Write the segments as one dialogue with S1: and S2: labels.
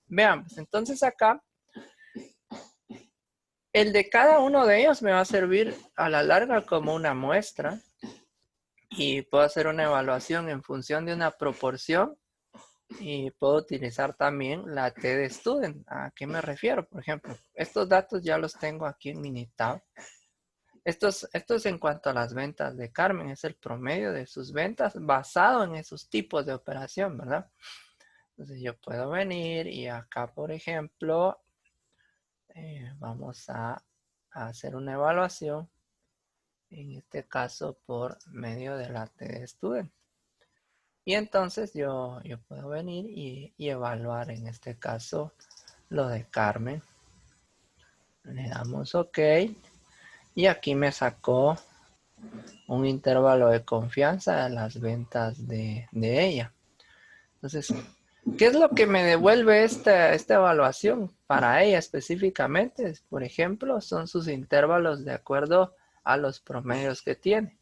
S1: Veamos, entonces acá, el de cada uno de ellos me va a servir a la larga como una muestra y puedo hacer una evaluación en función de una proporción y puedo utilizar también la T de Student. ¿A qué me refiero? Por ejemplo, estos datos ya los tengo aquí en Minitab. Esto es en cuanto a las ventas de Carmen, es el promedio de sus ventas basado en esos tipos de operación, ¿verdad? Entonces yo puedo venir y acá, por ejemplo, vamos a hacer una evaluación, en este caso por medio de la T de Student. Y entonces yo puedo venir y evaluar en este caso lo de Carmen. Le damos OK. Y aquí me sacó un intervalo de confianza de las ventas de ella. Entonces, ¿qué es lo que me devuelve esta evaluación para ella específicamente? Por ejemplo, son sus intervalos de acuerdo a los promedios que tiene.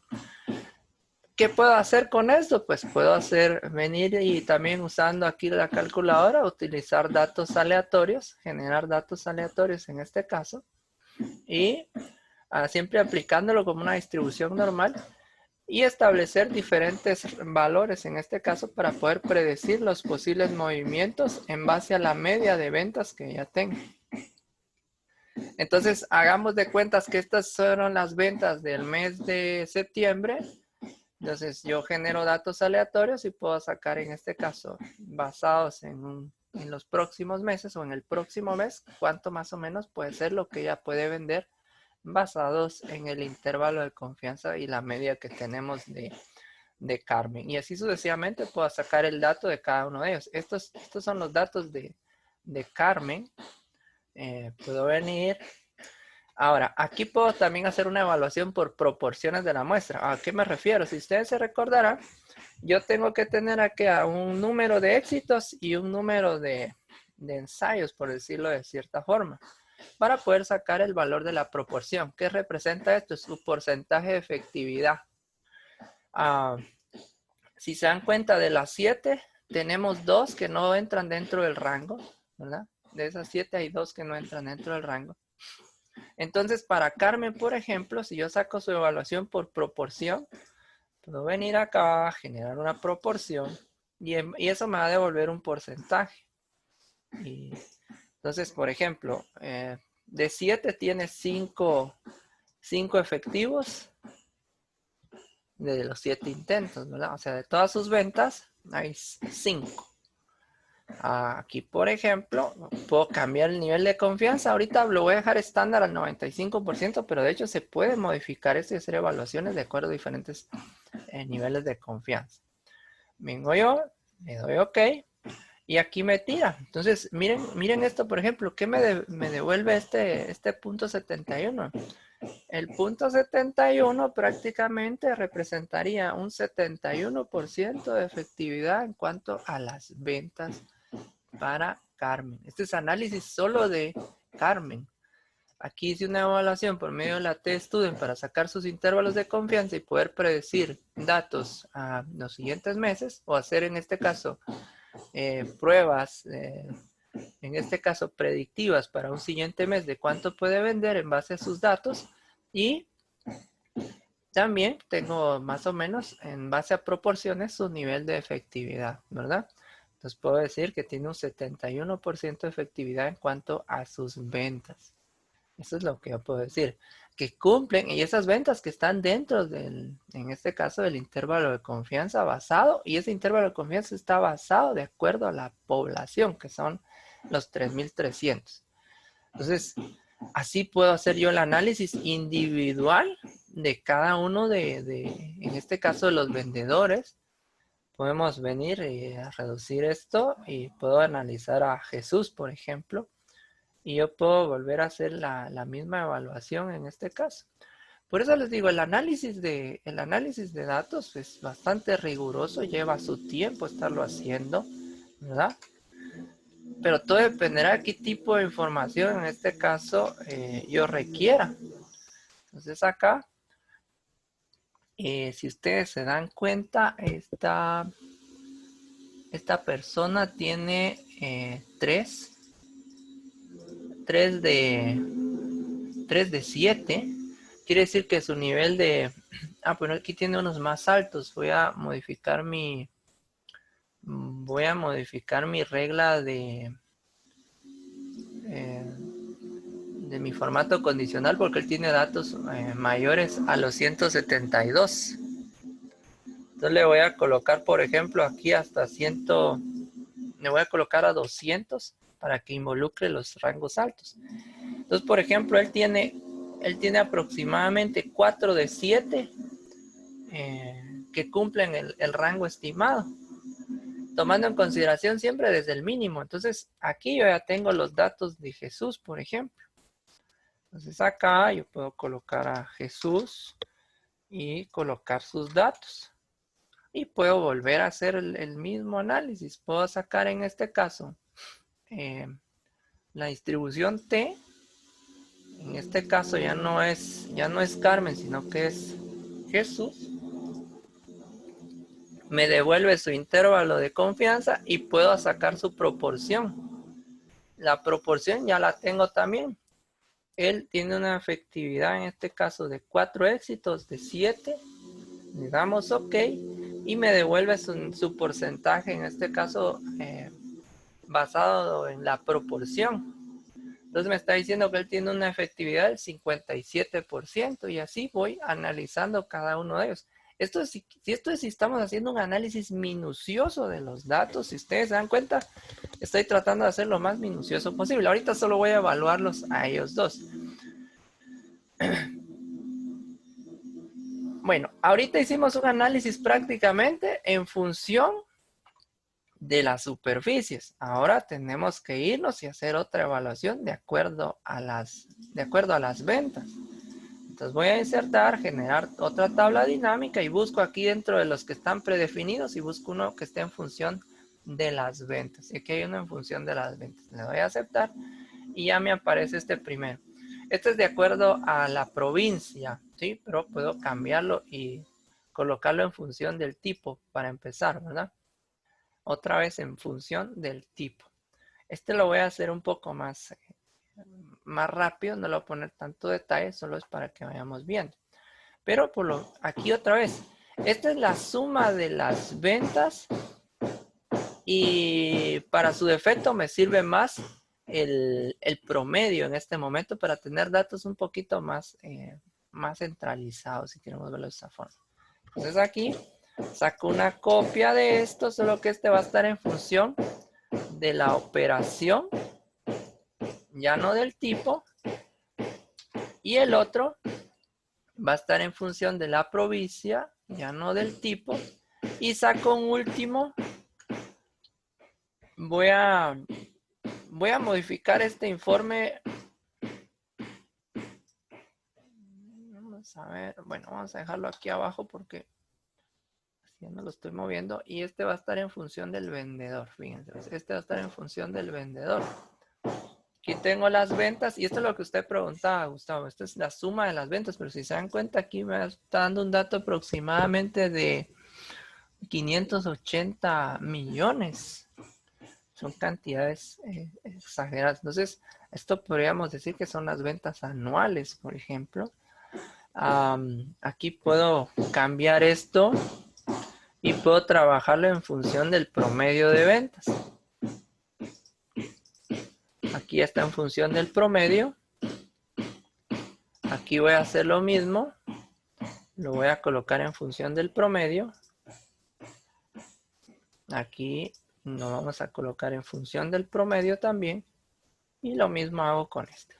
S1: ¿Qué puedo hacer con esto? Pues puedo venir y también usando aquí la calculadora, utilizar datos aleatorios, generar datos aleatorios en este caso, y siempre aplicándolo como una distribución normal y establecer diferentes valores en este caso para poder predecir los posibles movimientos en base a la media de ventas que ya tengo. Entonces, hagamos de cuentas que estas fueron las ventas del mes de septiembre. Entonces, yo genero datos aleatorios y puedo sacar en este caso, basados en los próximos meses o en el próximo mes, cuánto más o menos puede ser lo que ella puede vender basados en el intervalo de confianza y la media que tenemos de Carmen. Y así sucesivamente puedo sacar el dato de cada uno de ellos. Estos son los datos de Carmen. Puedo venir. Ahora, aquí puedo también hacer una evaluación por proporciones de la muestra. ¿A qué me refiero? Si ustedes se recordarán, yo tengo que tener aquí un número de éxitos y un número de ensayos, por decirlo de cierta forma, para poder sacar el valor de la proporción. ¿Qué representa esto? Es su porcentaje de efectividad. Si se dan cuenta, de las 7, tenemos 2 que no entran dentro del rango, ¿verdad? De esas 7 hay 2 que no entran dentro del rango. Entonces, para Carmen, por ejemplo, si yo saco su evaluación por proporción, puedo venir acá, generar una proporción, y eso me va a devolver un porcentaje. Entonces, por ejemplo, de 7 tiene 5 efectivos de los 7 intentos, ¿verdad? O sea, de todas sus ventas, hay 5. Aquí, por ejemplo, puedo cambiar el nivel de confianza. Ahorita lo voy a dejar estándar al 95%, pero de hecho se puede modificar esto y hacer evaluaciones de acuerdo a diferentes niveles de confianza. Vengo yo, le doy OK y aquí me tira. Entonces, miren esto, por ejemplo, ¿qué me devuelve este punto 71? El punto 71 prácticamente representaría un 71% de efectividad en cuanto a las ventas para Carmen. Este es análisis solo de Carmen. Aquí hice una evaluación por medio de la T-Student para sacar sus intervalos de confianza y poder predecir datos a los siguientes meses o hacer en este caso pruebas, en este caso predictivas para un siguiente mes de cuánto puede vender en base a sus datos y también tengo más o menos en base a proporciones su nivel de efectividad, ¿verdad? Entonces puedo decir que tiene un 71% de efectividad en cuanto a sus ventas. Eso es lo que yo puedo decir. Que cumplen, y esas ventas que están dentro en este caso, del intervalo de confianza basado, y ese intervalo de confianza está basado de acuerdo a la población, que son los 3.300. Entonces, así puedo hacer yo el análisis individual de cada uno en este caso, de los vendedores. Podemos venir a reducir esto y puedo analizar a Jesús, por ejemplo, y yo puedo volver a hacer la misma evaluación en este caso. Por eso les digo, el análisis de datos es bastante riguroso, lleva su tiempo estarlo haciendo, ¿verdad? Pero todo dependerá de qué tipo de información en este caso yo requiera. Entonces acá, si ustedes se dan cuenta, esta persona tiene 3 3 de 7. Quiere decir que su nivel de... Bueno, aquí tiene unos más altos. Voy a modificar mi regla de mi formato condicional porque él tiene datos mayores a los 172. Entonces le voy a colocar, por ejemplo, aquí hasta 100, le voy a colocar a 200 para que involucre los rangos altos. Entonces, por ejemplo, él tiene aproximadamente 4 de 7 que cumplen el rango estimado, tomando en consideración siempre desde el mínimo. Entonces, aquí yo ya tengo los datos de Jesús, por ejemplo. Entonces, acá yo puedo colocar a Jesús y colocar sus datos. Y puedo volver a hacer el mismo análisis. Puedo sacar en este caso la distribución T. En este caso ya no es Carmen, sino que es Jesús. Me devuelve su intervalo de confianza y puedo sacar su proporción. La proporción ya la tengo también. Él tiene una efectividad en este caso de 4 éxitos de 7. Le damos OK y me devuelve su porcentaje, en este caso basado en la proporción. Entonces me está diciendo que él tiene una efectividad del 57% y así voy analizando cada uno de ellos. Si estamos haciendo un análisis minucioso de los datos, si ustedes se dan cuenta, estoy tratando de hacer lo más minucioso posible. Ahorita solo voy a evaluarlos a ellos dos. Bueno, ahorita hicimos un análisis prácticamente en función de las superficies. Ahora tenemos que irnos y hacer otra evaluación de acuerdo a las ventas. Entonces voy a insertar, generar otra tabla dinámica y busco aquí dentro de los que están predefinidos y busco uno que esté en función de las ventas. Y aquí hay uno en función de las ventas. Le doy a aceptar y ya me aparece este primero. Este es de acuerdo a la provincia, ¿sí? Pero puedo cambiarlo y colocarlo en función del tipo para empezar, ¿verdad? Otra vez en función del tipo. Este lo voy a hacer un poco más rápido, no le voy a poner tanto detalle, solo es para que vayamos viendo. Pero aquí otra vez, esta es la suma de las ventas y para su defecto me sirve más el promedio en este momento para tener datos un poquito más centralizados, si queremos verlo de esa forma. Entonces aquí saco una copia de esto, solo que este va a estar en función de la operación, ya no del tipo, y el otro va a estar en función de la provincia, ya no del tipo, y saco un último. Voy a modificar este informe. Vamos a ver, bueno, vamos a dejarlo aquí abajo porque ya no lo estoy moviendo, y este va a estar en función del vendedor. Fíjense, este va a estar en función del vendedor. Aquí tengo las ventas y esto es lo que usted preguntaba, Gustavo. Esta es la suma de las ventas, pero si se dan cuenta aquí me está dando un dato aproximadamente de 580 millones. Son cantidades exageradas. Entonces, esto podríamos decir que son las ventas anuales, por ejemplo. Aquí puedo cambiar esto y puedo trabajarlo en función del promedio de ventas. Aquí está en función del promedio. Aquí voy a hacer lo mismo. Lo voy a colocar en función del promedio. Aquí lo vamos a colocar en función del promedio también. Y lo mismo hago con este.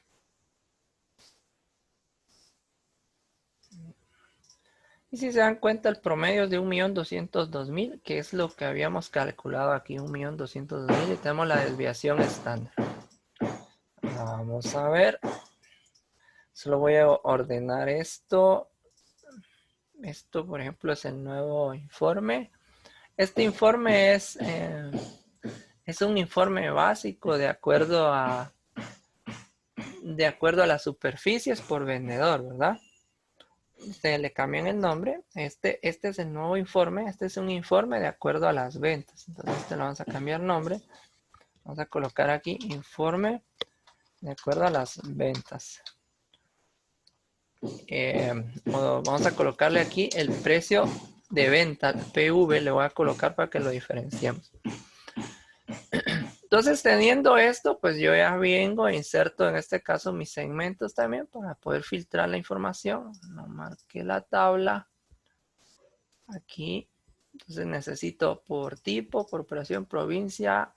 S1: Y si se dan cuenta, el promedio es de 1.202.000, que es lo que habíamos calculado aquí, 1.202.000, y tenemos la desviación estándar. Vamos a ver. Solo voy a ordenar esto. Esto, por ejemplo, es el nuevo informe. Este informe es un informe básico de acuerdo a las superficies por vendedor, ¿verdad? Le cambian el nombre. Este es el nuevo informe. Este es un informe de acuerdo a las ventas. Entonces, le vamos a cambiar nombre. Vamos a colocar aquí informe de acuerdo a las ventas. Vamos a colocarle aquí el precio de venta, PV, le voy a colocar para que lo diferenciemos. Entonces, teniendo esto, pues yo ya vengo e inserto en este caso mis segmentos también para poder filtrar la información. No marqué la tabla aquí. Entonces necesito por tipo, por operación, provincia.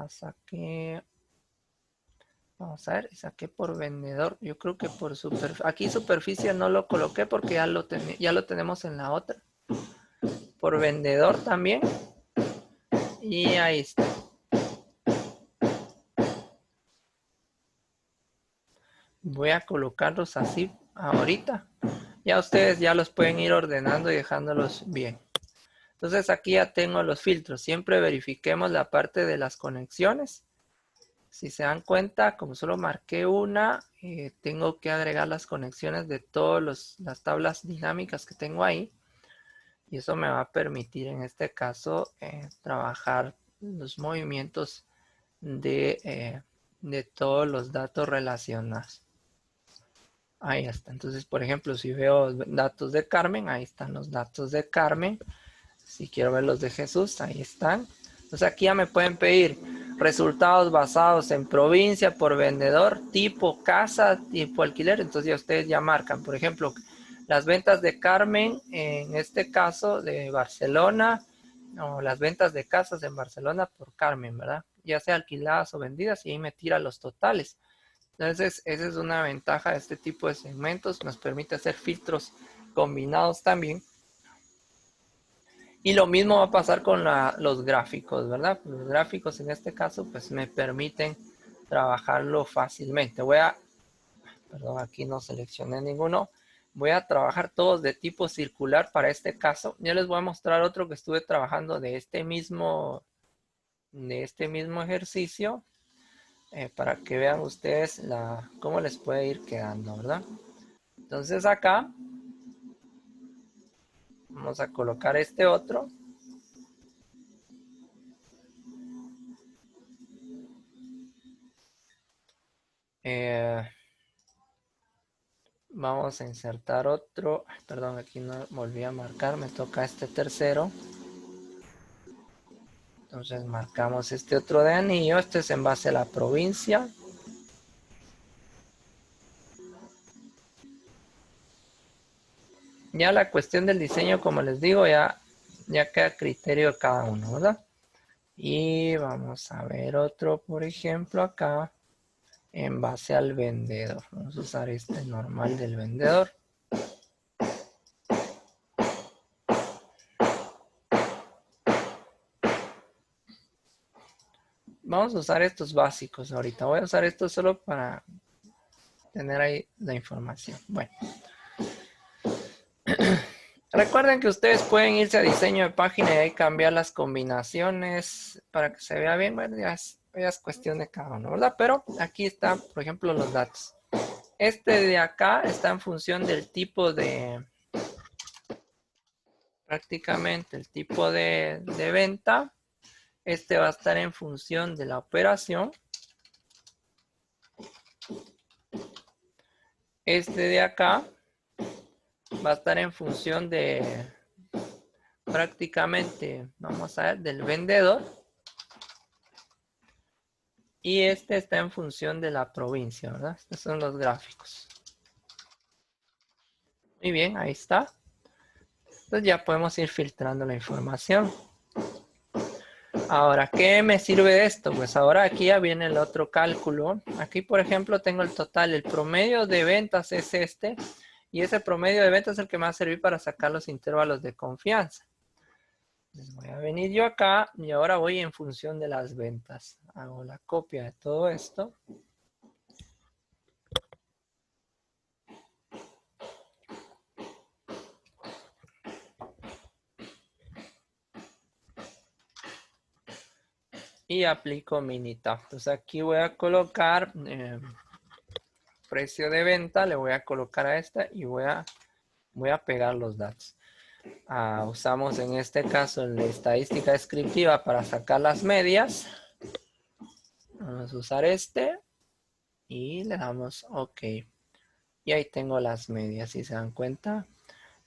S1: Saqué, vamos a ver, saqué por vendedor. Yo creo que por superficie. Aquí superficie no lo coloqué porque ya lo tenemos en la otra. Por vendedor también. Y ahí está. Voy a colocarlos así ahorita. Ya ustedes ya los pueden ir ordenando y dejándolos bien. Entonces aquí ya tengo los filtros. Siempre verifiquemos la parte de las conexiones. Si se dan cuenta, como solo marqué una, tengo que agregar las conexiones de todas las tablas dinámicas que tengo ahí. Y eso me va a permitir en este caso trabajar los movimientos de todos los datos relacionados. Ahí está. Entonces, por ejemplo, si veo datos de Carmen, ahí están los datos de Carmen. Si quiero ver los de Jesús, ahí están. Entonces aquí ya me pueden pedir resultados basados en provincia, por vendedor, tipo casa, tipo alquiler. Entonces ya ustedes ya marcan, por ejemplo, las ventas de Carmen, en este caso de Barcelona, o las ventas de casas en Barcelona por Carmen, ¿verdad? Ya sea alquiladas o vendidas, y ahí me tira los totales. Entonces, esa es una ventaja de este tipo de segmentos. Nos permite hacer filtros combinados también. Y lo mismo va a pasar con los gráficos, ¿verdad? Los gráficos en este caso, pues me permiten trabajarlo fácilmente. Perdón, aquí no seleccioné ninguno. Voy a trabajar todos de tipo circular para este caso. Ya les voy a mostrar otro que estuve trabajando de este mismo ejercicio. Para que vean ustedes cómo les puede ir quedando, ¿verdad? Entonces acá vamos a colocar este otro. Vamos a insertar otro. Perdón, aquí no volví a marcar. Me toca este tercero. Entonces marcamos este otro de anillo. Este es en base a la provincia. Ya la cuestión del diseño, como les digo, ya queda a criterio de cada uno, ¿verdad? Y vamos a ver otro, por ejemplo, acá. En base al vendedor. Vamos a usar este normal del vendedor. Vamos a usar estos básicos ahorita. Voy a usar esto solo para tener ahí la información. Bueno. Recuerden que ustedes pueden irse a diseño de página y ahí cambiar las combinaciones para que se vea bien. Bueno, ya es cuestión de cada uno, ¿verdad? Pero aquí están, por ejemplo, los datos. Este de acá está en función del tipo de... prácticamente el tipo de venta. Este va a estar en función de la operación. Este de acá va a estar en función de prácticamente, vamos a ver, del vendedor. Y este está en función de la provincia, ¿verdad? Estos son los gráficos. Muy bien, ahí está. Entonces ya podemos ir filtrando la información. Ahora, ¿qué me sirve de esto? Pues ahora aquí ya viene el otro cálculo. Aquí, por ejemplo, tengo el total. El promedio de ventas es este. Y ese promedio de ventas es el que me va a servir para sacar los intervalos de confianza. Entonces voy a venir yo acá y ahora voy en función de las ventas. Hago la copia de todo esto. Y aplico Minitab. Entonces aquí voy a colocar precio de venta, le voy a colocar a esta y voy a pegar los datos. Usamos en este caso la estadística descriptiva para sacar las medias. Vamos a usar este y le damos OK. Y ahí tengo las medias, si se dan cuenta.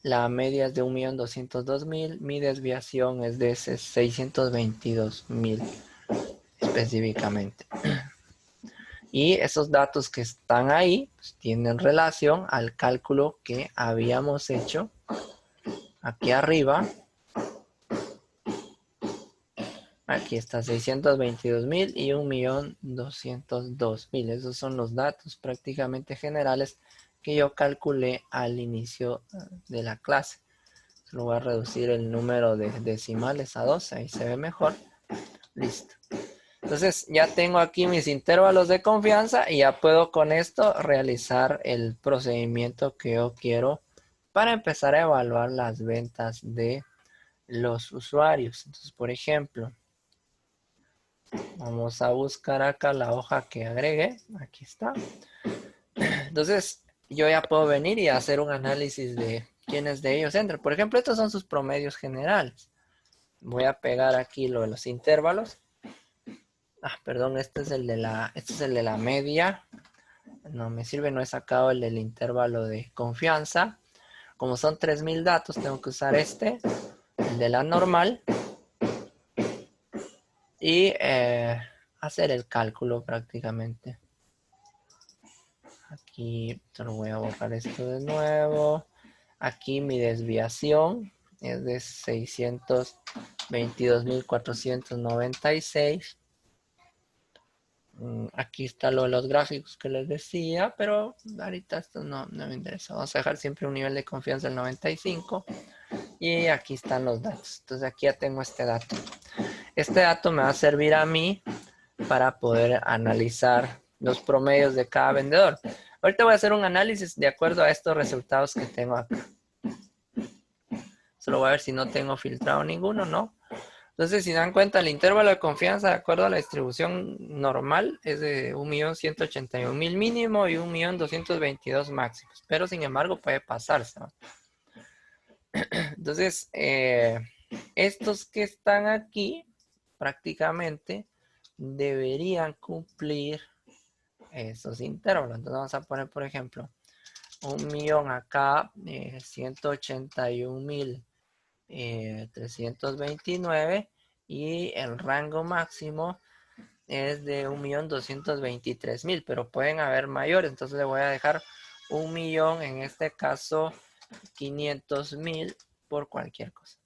S1: La media es de 1.202.000, mi desviación es de 622.000 específicamente. Y esos datos que están ahí pues, tienen relación al cálculo que habíamos hecho aquí arriba. Aquí está 622.000 y 1.202.000. Esos son los datos prácticamente generales que yo calculé al inicio de la clase. Solo voy a reducir el número de decimales a 2. Ahí se ve mejor. Listo. Entonces ya tengo aquí mis intervalos de confianza y ya puedo con esto realizar el procedimiento que yo quiero para empezar a evaluar las ventas de los usuarios. Entonces, por ejemplo, vamos a buscar acá la hoja que agregué. Aquí está. Entonces, yo ya puedo venir y hacer un análisis de quiénes de ellos entran. Por ejemplo, estos son sus promedios generales. Voy a pegar aquí lo de los intervalos. Perdón, este es el de la media. No me sirve, no he sacado el del intervalo de confianza. Como son 3.000 datos, tengo que usar este, el de la normal. Y hacer el cálculo prácticamente. Aquí solo voy a borrar esto de nuevo. Aquí mi desviación es de 622.496. Aquí está lo de los gráficos que les decía, pero ahorita esto no me interesa. Vamos a dejar siempre un nivel de confianza del 95. Y aquí están los datos. Entonces aquí ya tengo este dato. Este dato me va a servir a mí para poder analizar los promedios de cada vendedor. Ahorita voy a hacer un análisis de acuerdo a estos resultados que tengo acá. Solo voy a ver si no tengo filtrado ninguno, ¿no? Entonces, si dan cuenta, el intervalo de confianza de acuerdo a la distribución normal es de 1.181.000 mínimo y 1.222.000 máximos. Pero, sin embargo, puede pasarse, ¿no? Entonces, estos que están aquí prácticamente deberían cumplir esos intervalos. Entonces vamos a poner, por ejemplo, 1.000.000 acá, 181.329 y el rango máximo es de 1.223.000, pero pueden haber mayores. Entonces le voy a dejar 1.000.000, en este caso 500.000 por cualquier cosa.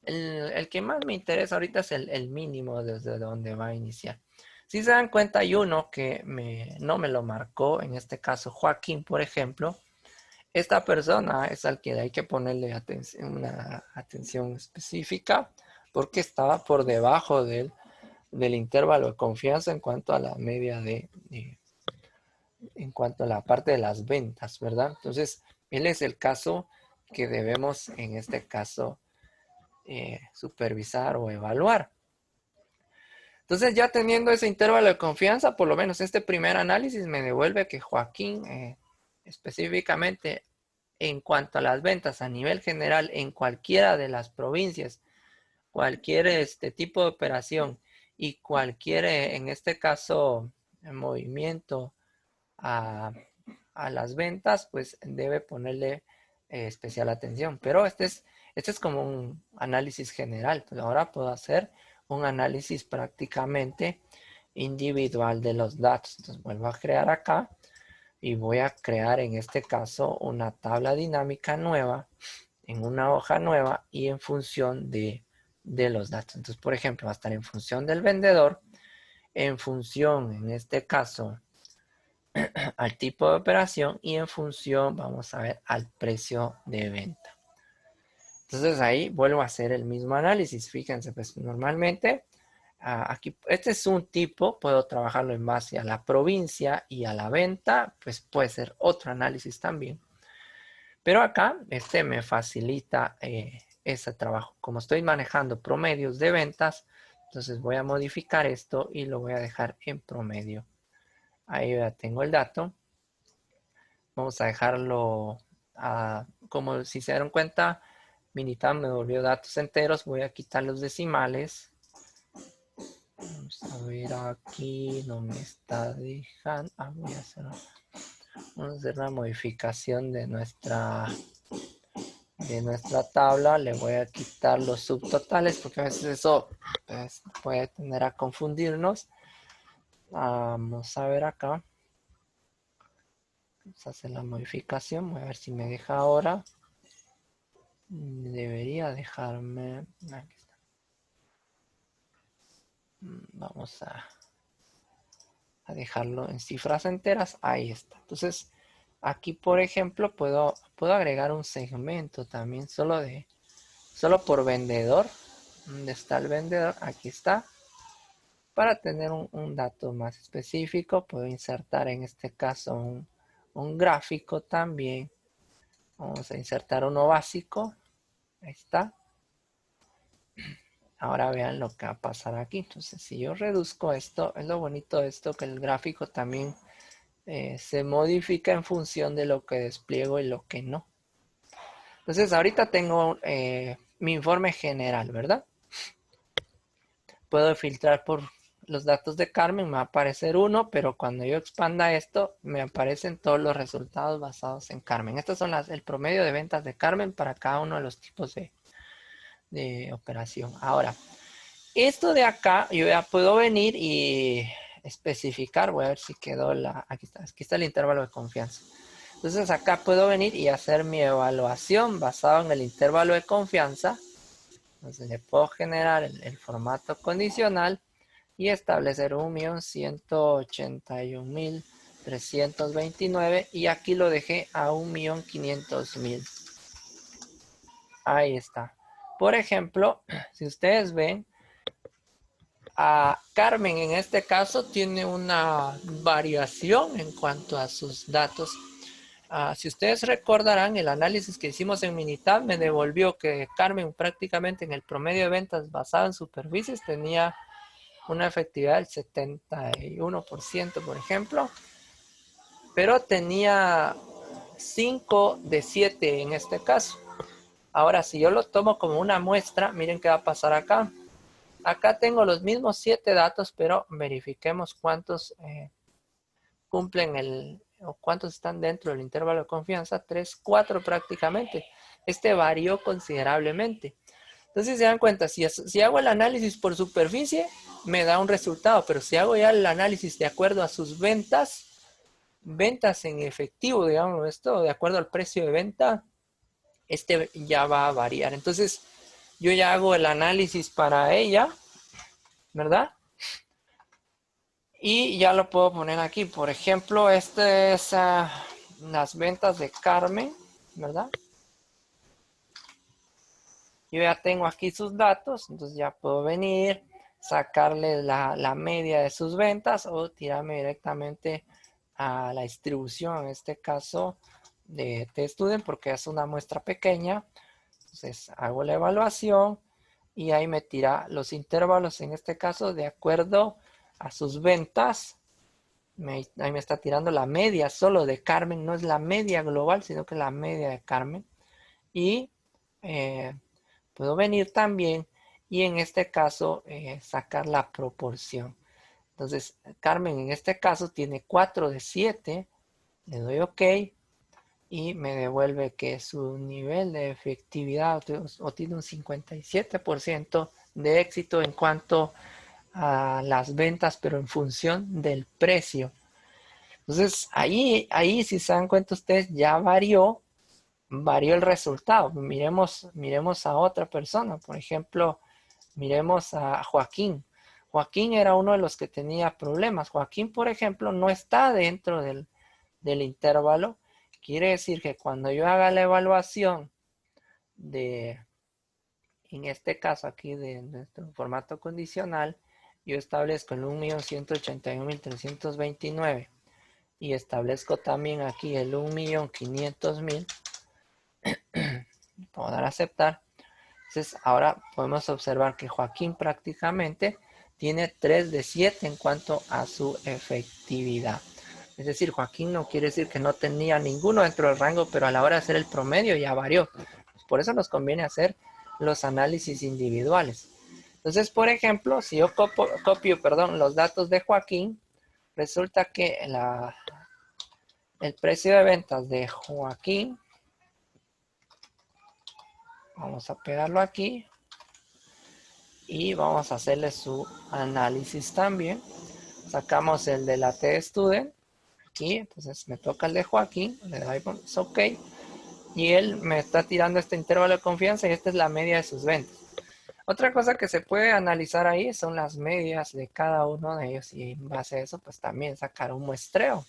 S1: El que más me interesa ahorita es el mínimo desde donde va a iniciar. Si se dan cuenta, hay uno que no me lo marcó, en este caso Joaquín, por ejemplo. Esta persona es al que hay que ponerle una atención específica porque estaba por debajo del intervalo de confianza en cuanto a la media en cuanto a la parte de las ventas, ¿verdad? Entonces, él es el caso que debemos en este caso supervisar o evaluar. Entonces, ya teniendo ese intervalo de confianza, por lo menos este primer análisis me devuelve que Joaquín, específicamente en cuanto a las ventas a nivel general en cualquiera de las provincias, cualquier tipo de operación y cualquier, en este caso, movimiento a las ventas, pues debe ponerle especial atención. Pero este es como un análisis general. Pues ahora puedo hacer un análisis prácticamente individual de los datos. Entonces vuelvo a crear acá y voy a crear en este caso una tabla dinámica nueva en una hoja nueva y en función de los datos. Entonces, por ejemplo, va a estar en función del vendedor, en función, en este caso, al tipo de operación y en función, vamos a ver, al precio de venta. Entonces ahí vuelvo a hacer el mismo análisis. Fíjense, pues normalmente aquí, este es un tipo, puedo trabajarlo en base a la provincia y a la venta, pues puede ser otro análisis también. Pero acá me facilita ese trabajo. Como estoy manejando promedios de ventas, entonces voy a modificar esto y lo voy a dejar en promedio. Ahí ya tengo el dato. Vamos a dejarlo como si se dieron cuenta, Minitab me volvió datos enteros. Voy a quitar los decimales. Vamos a ver aquí, no me está dejando. Voy a hacer una modificación de nuestra tabla. Le voy a quitar los subtotales porque a veces eso pues, puede tender a confundirnos. Vamos a ver acá. Vamos a hacer la modificación. Voy a ver si me deja ahora. Debería dejarme. Aquí está. Vamos a dejarlo en cifras enteras. Ahí está. Entonces, aquí, por ejemplo, puedo agregar un segmento también solo por vendedor. ¿Dónde está el vendedor? Aquí está. Para tener un dato más específico, puedo insertar en este caso un gráfico también. Vamos a insertar uno básico. Ahí está. Ahora vean lo que va a pasar aquí. Entonces, si yo reduzco esto, es lo bonito de esto, que el gráfico también se modifica en función de lo que despliego y lo que no. Entonces, ahorita tengo mi informe general, ¿verdad? Puedo filtrar por los datos de Carmen, me va a aparecer uno, pero cuando yo expanda esto, me aparecen todos los resultados basados en Carmen. Estos son el promedio de ventas de Carmen para cada uno de los tipos de operación. Ahora, esto de acá, yo ya puedo venir y especificar, voy a ver si quedó aquí está el intervalo de confianza. Entonces acá puedo venir y hacer mi evaluación basado en el intervalo de confianza. Entonces le puedo generar el formato condicional y establecer 1.181.329 y aquí lo dejé a 1.500.000. Ahí está. Por ejemplo, si ustedes ven, a Carmen en este caso tiene una variación en cuanto a sus datos. Si ustedes recordarán, el análisis que hicimos en Minitab me devolvió que Carmen prácticamente en el promedio de ventas basado en superficies tenía una efectividad del 71%, por ejemplo, pero tenía 5 de 7 en este caso. Ahora, si yo lo tomo como una muestra, miren qué va a pasar acá. Acá tengo los mismos 7 datos, pero verifiquemos cuántos cumplen o cuántos están dentro del intervalo de confianza. 3, 4 prácticamente. Este varió considerablemente. Entonces se dan cuenta, si hago el análisis por superficie, me da un resultado, pero si hago ya el análisis de acuerdo a sus ventas en efectivo, digamos esto, de acuerdo al precio de venta, este ya va a variar. Entonces yo ya hago el análisis para ella, ¿verdad? Y ya lo puedo poner aquí. Por ejemplo, este es las ventas de Carmen, ¿verdad? Yo ya tengo aquí sus datos, entonces ya puedo venir, sacarle la media de sus ventas o tirarme directamente a la distribución, en este caso de T-Student, porque es una muestra pequeña. Entonces hago la evaluación y ahí me tira los intervalos, en este caso de acuerdo a sus ventas. Ahí me está tirando la media solo de Carmen, no es la media global, sino que la media de Carmen. Y puedo venir también y en este caso sacar la proporción. Entonces, Carmen en este caso tiene 4 de 7. Le doy OK y me devuelve que su nivel de efectividad o tiene un 57% de éxito en cuanto a las ventas, pero en función del precio. Entonces, ahí si se dan cuenta ustedes, ya varió el resultado. Miremos a otra persona. Por ejemplo, miremos a Joaquín. Joaquín era uno de los que tenía problemas. Joaquín, por ejemplo, no está dentro del intervalo. Quiere decir que cuando yo haga la evaluación en este caso aquí de nuestro formato condicional, yo establezco el 1.181.329 y establezco también aquí el 1.500.000. Puedo dar a aceptar. Entonces ahora podemos observar que Joaquín prácticamente tiene 3 de 7 en cuanto a su efectividad. Es decir, Joaquín no quiere decir que no tenía ninguno dentro del rango, pero a la hora de hacer el promedio ya varió. Por eso nos conviene hacer los análisis individuales. Entonces, por ejemplo, si yo copio, los datos de Joaquín, resulta que el precio de ventas de Joaquín, vamos a pegarlo aquí y vamos a hacerle su análisis también. Sacamos el de la T-Student aquí, entonces me toca el de Joaquín, le doy OK y él me está tirando este intervalo de confianza y esta es la media de sus ventas. Otra cosa que se puede analizar ahí son las medias de cada uno de ellos y en base a eso pues también sacar un muestreo.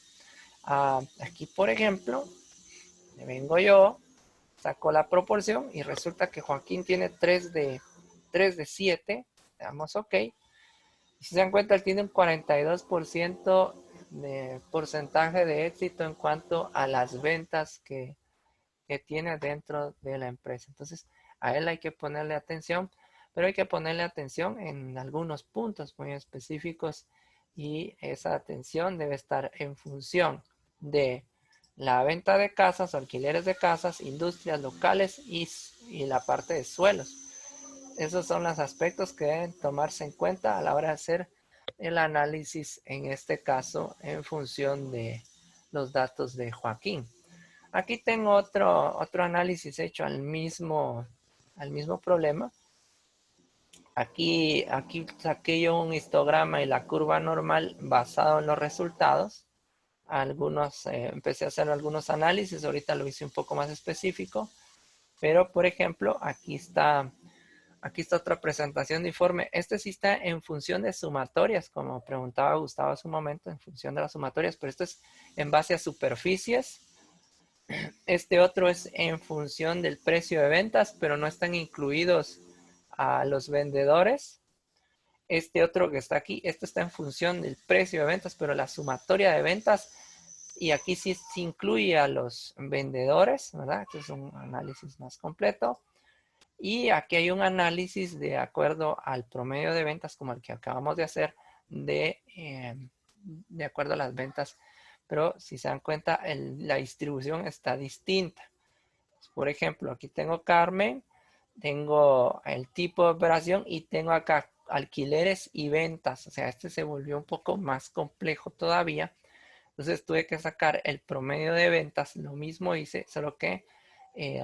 S1: Aquí por ejemplo, me vengo yo, saco la proporción y resulta que Joaquín tiene 3 de 7, le damos OK. Y si se dan cuenta, él tiene un 42% de porcentaje de éxito en cuanto a las ventas que tiene dentro de la empresa. Entonces, a él hay que ponerle atención, pero hay que ponerle atención en algunos puntos muy específicos y esa atención debe estar en función de la venta de casas, alquileres de casas, industrias locales y la parte de suelos. Esos son los aspectos que deben tomarse en cuenta a la hora de hacer el análisis, en este caso, en función de los datos de Joaquín. Aquí tengo otro análisis hecho al mismo problema. Aquí saqué yo un histograma y la curva normal basado en los resultados. Empecé a hacer algunos análisis, ahorita lo hice un poco más específico. Pero, por ejemplo, aquí está otra presentación de informe. Este sí está en función de sumatorias, como preguntaba Gustavo hace un momento, en función de las sumatorias, pero esto es en base a superficies. Este otro es en función del precio de ventas, pero no están incluidos a los vendedores. Este otro que está aquí, esto está en función del precio de ventas, pero la sumatoria de ventas, y aquí sí se incluye a los vendedores, ¿verdad? Este es un análisis más completo. Y aquí hay un análisis de acuerdo al promedio de ventas, como el que acabamos de hacer, de acuerdo a las ventas. Pero si se dan cuenta, la distribución está distinta. Por ejemplo, aquí tengo Carmen, tengo el tipo de operación y tengo acá alquileres y ventas. O sea, este se volvió un poco más complejo todavía. Entonces tuve que sacar el promedio de ventas. Lo mismo hice, solo que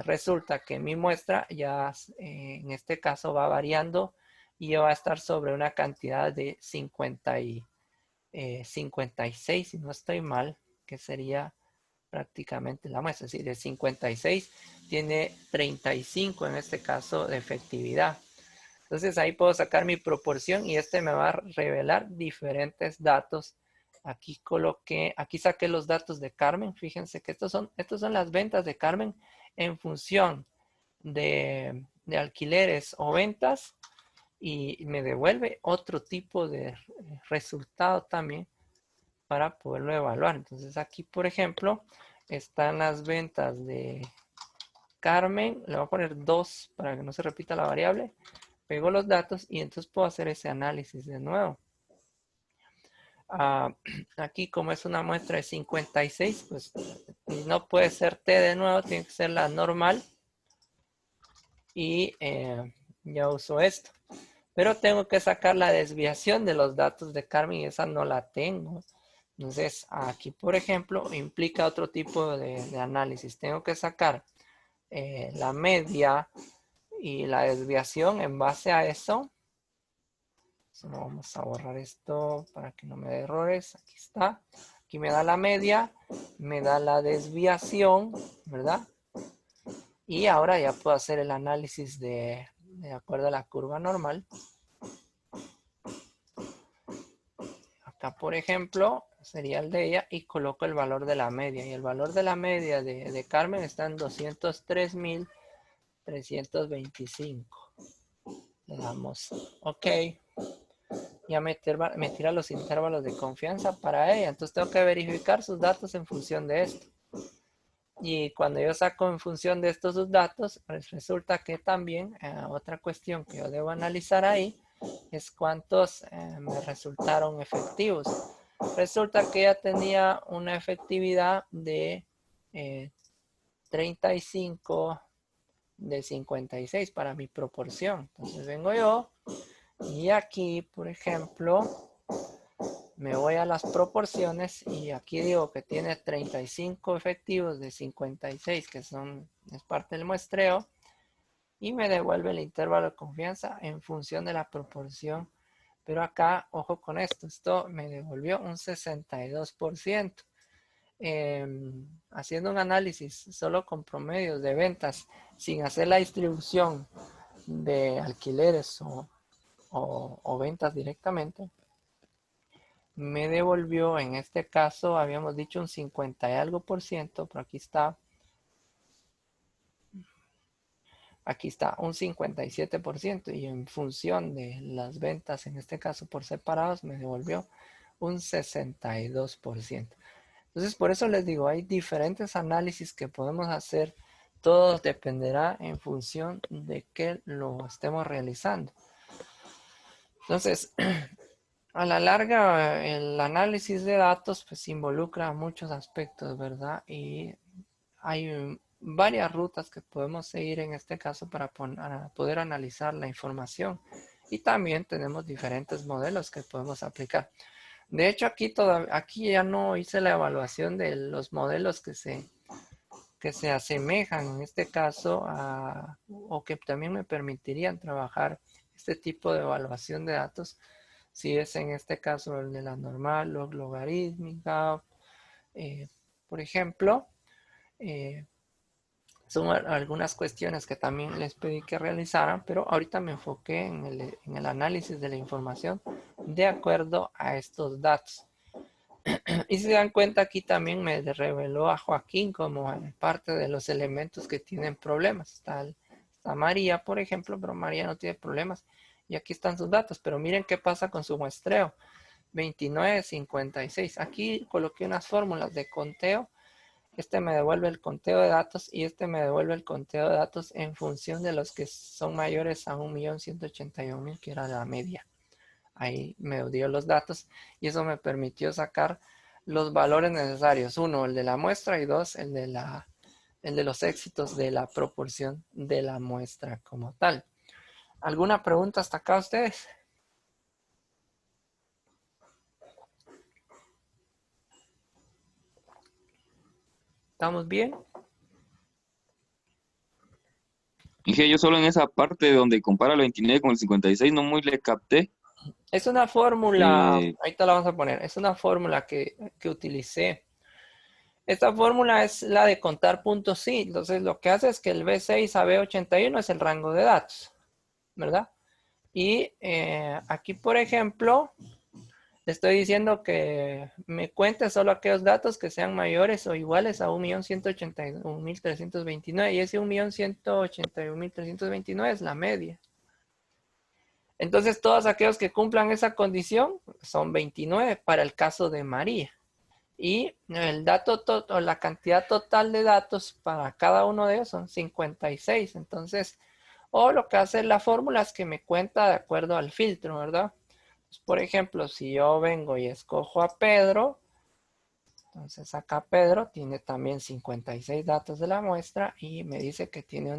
S1: resulta que mi muestra ya en este caso va variando y va a estar sobre una cantidad de 56, si no estoy mal, que sería prácticamente la muestra. Es decir, de 56 tiene 35 en este caso de efectividad. Entonces ahí puedo sacar mi proporción y este me va a revelar diferentes datos. Aquí saqué los datos de Carmen. Fíjense que estos son las ventas de Carmen en función de alquileres o ventas y me devuelve otro tipo de resultado también para poderlo evaluar. Entonces aquí, por ejemplo, están las ventas de Carmen. Le voy a poner 2 para que no se repita la variable. Pego los datos y entonces puedo hacer ese análisis de nuevo. Aquí como es una muestra de 56, pues no puede ser T de nuevo, tiene que ser la normal. Y ya uso esto. Pero tengo que sacar la desviación de los datos de Carmen y esa no la tengo. Entonces aquí, por ejemplo, implica otro tipo de análisis. Tengo que sacar la media y la desviación en base a eso. Solo vamos a borrar esto para que no me dé errores. Aquí está. Aquí me da la media, me da la desviación, ¿verdad? Y ahora ya puedo hacer el análisis de acuerdo a la curva normal. Acá, por ejemplo, sería el de ella y coloco el valor de la media. Y el valor de la media de Carmen está en 203.325. Le damos OK. Ya me tira los intervalos de confianza para ella. Entonces tengo que verificar sus datos en función de esto. Y cuando yo saco en función de estos sus datos, pues resulta que también otra cuestión que yo debo analizar ahí es cuántos me resultaron efectivos. Resulta que ella tenía una efectividad de 35 de 56 para mi proporción. Entonces vengo yo Y aquí, por ejemplo, me voy a las proporciones y aquí digo que tiene 35 efectivos de 56, que es parte del muestreo, y me devuelve el intervalo de confianza en función de la proporción. Pero acá, ojo con esto me devolvió un 62%. Haciendo un análisis solo con promedios de ventas, sin hacer la distribución de alquileres o ventas directamente, me devolvió, en este caso, habíamos dicho un 50 y algo por ciento, pero aquí está un 57%, y en función de las ventas, en este caso por separados, me devolvió un 62%. Entonces, por eso les digo, hay diferentes análisis que podemos hacer. Todo dependerá en función de qué lo estemos realizando. Entonces, a la larga, el análisis de datos pues involucra muchos aspectos, ¿verdad? Y hay varias rutas que podemos seguir en este caso para poder analizar la información. Y también tenemos diferentes modelos que podemos aplicar. De hecho, aquí ya no hice la evaluación de los modelos que se asemejan en este caso o que también me permitirían trabajar este tipo de evaluación de datos. Si es en este caso el de la normal, logarítmica, por ejemplo, son algunas cuestiones que también les pedí que realizaran, pero ahorita me enfoqué en el análisis de la información de acuerdo a estos datos. Y si se dan cuenta, aquí también me reveló a Joaquín como parte de los elementos que tienen problemas. Está María, por ejemplo, pero María no tiene problemas. Y aquí están sus datos, pero miren qué pasa con su muestreo. 29, 56. Aquí coloqué unas fórmulas de conteo. Este me devuelve el conteo de datos y este me devuelve el conteo de datos en función de los que son mayores a 1.181.000, que era la media. Ahí me dio los datos y eso me permitió sacar los valores necesarios. Uno, el de la muestra, y dos, el de los éxitos de la proporción de la muestra como tal. ¿Alguna pregunta hasta acá ustedes? ¿Estamos bien?
S2: Dije yo solo en esa parte donde compara el 29 con el 56, no muy le capté.
S1: Es una fórmula,
S2: Eh,
S1: ahorita la vamos a poner, es una fórmula que utilicé. Esta fórmula es la de contar puntos sí. Entonces lo que hace es que el B6 a B81 es el rango de datos, ¿verdad? Y aquí, por ejemplo, le estoy diciendo que me cuente solo aquellos datos que sean mayores o iguales a 1.181.329, y ese 1.181.329 es la media. Entonces, todos aquellos que cumplan esa condición son 29 para el caso de María. Y el dato o la cantidad total de datos para cada uno de ellos son 56. Entonces, o lo que hace la fórmula es que me cuenta de acuerdo al filtro, ¿verdad? Pues, por ejemplo, si yo vengo y escojo a Pedro, entonces acá Pedro tiene también 56 datos de la muestra y me dice que tiene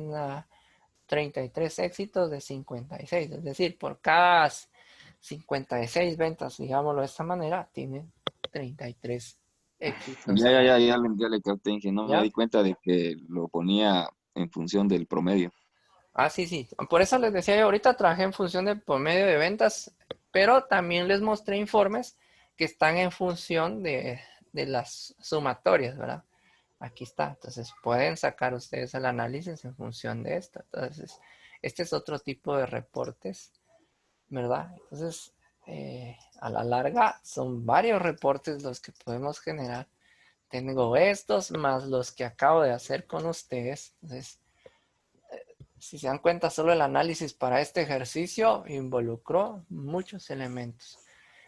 S1: 33 éxitos de 56. Es decir, por cada 56 ventas, digámoslo de esta manera, tiene 33 éxitos.
S2: ya le capté, dije, no me
S1: ¿Ya?
S2: di cuenta de que lo ponía en función del promedio.
S1: Ah, sí, sí. Por eso les decía yo, ahorita trabajé en función de promedio de ventas, pero también les mostré informes que están en función de las sumatorias, ¿verdad? Aquí está. Entonces pueden sacar ustedes el análisis en función de esto. Entonces, este es otro tipo de reportes, ¿verdad? Entonces, a la larga son varios reportes los que podemos generar. Tengo estos más los que acabo de hacer con ustedes. Entonces, si se dan cuenta, solo el análisis para este ejercicio involucró muchos elementos.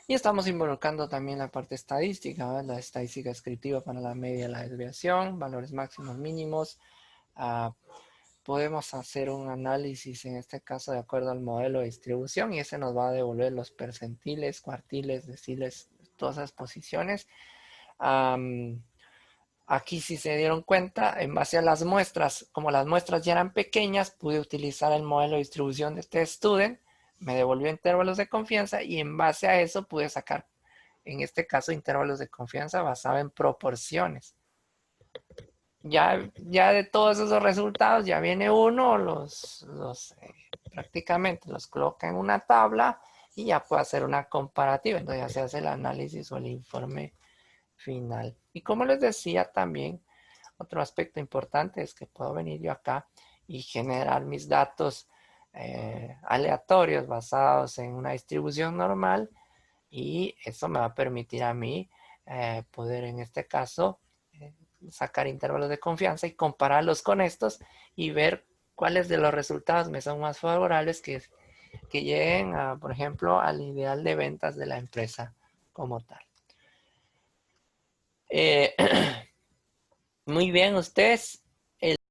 S1: Y estamos involucrando también la parte estadística, ¿verdad? La estadística descriptiva para la media y la desviación, valores máximos mínimos. Uh, podemos hacer un análisis, en este caso, de acuerdo al modelo de distribución, y ese nos va a devolver los percentiles, cuartiles, deciles, todas esas posiciones. Aquí, si se dieron cuenta, en base a las muestras, como las muestras ya eran pequeñas, pude utilizar el modelo de distribución de TestStudent me devolvió intervalos de confianza y en base a eso pude sacar, en este caso, intervalos de confianza basado en proporciones. Ya de todos esos resultados ya viene uno, prácticamente los coloca en una tabla y ya puede hacer una comparativa. Entonces ya se hace el análisis o el informe final. Y como les decía también, otro aspecto importante es que puedo venir yo acá y generar mis datos aleatorios basados en una distribución normal y eso me va a permitir a mí poder en este caso sacar intervalos de confianza y compararlos con estos y ver cuáles de los resultados me son más favorables que lleguen, por ejemplo, al ideal de ventas de la empresa como tal. Muy bien, ustedes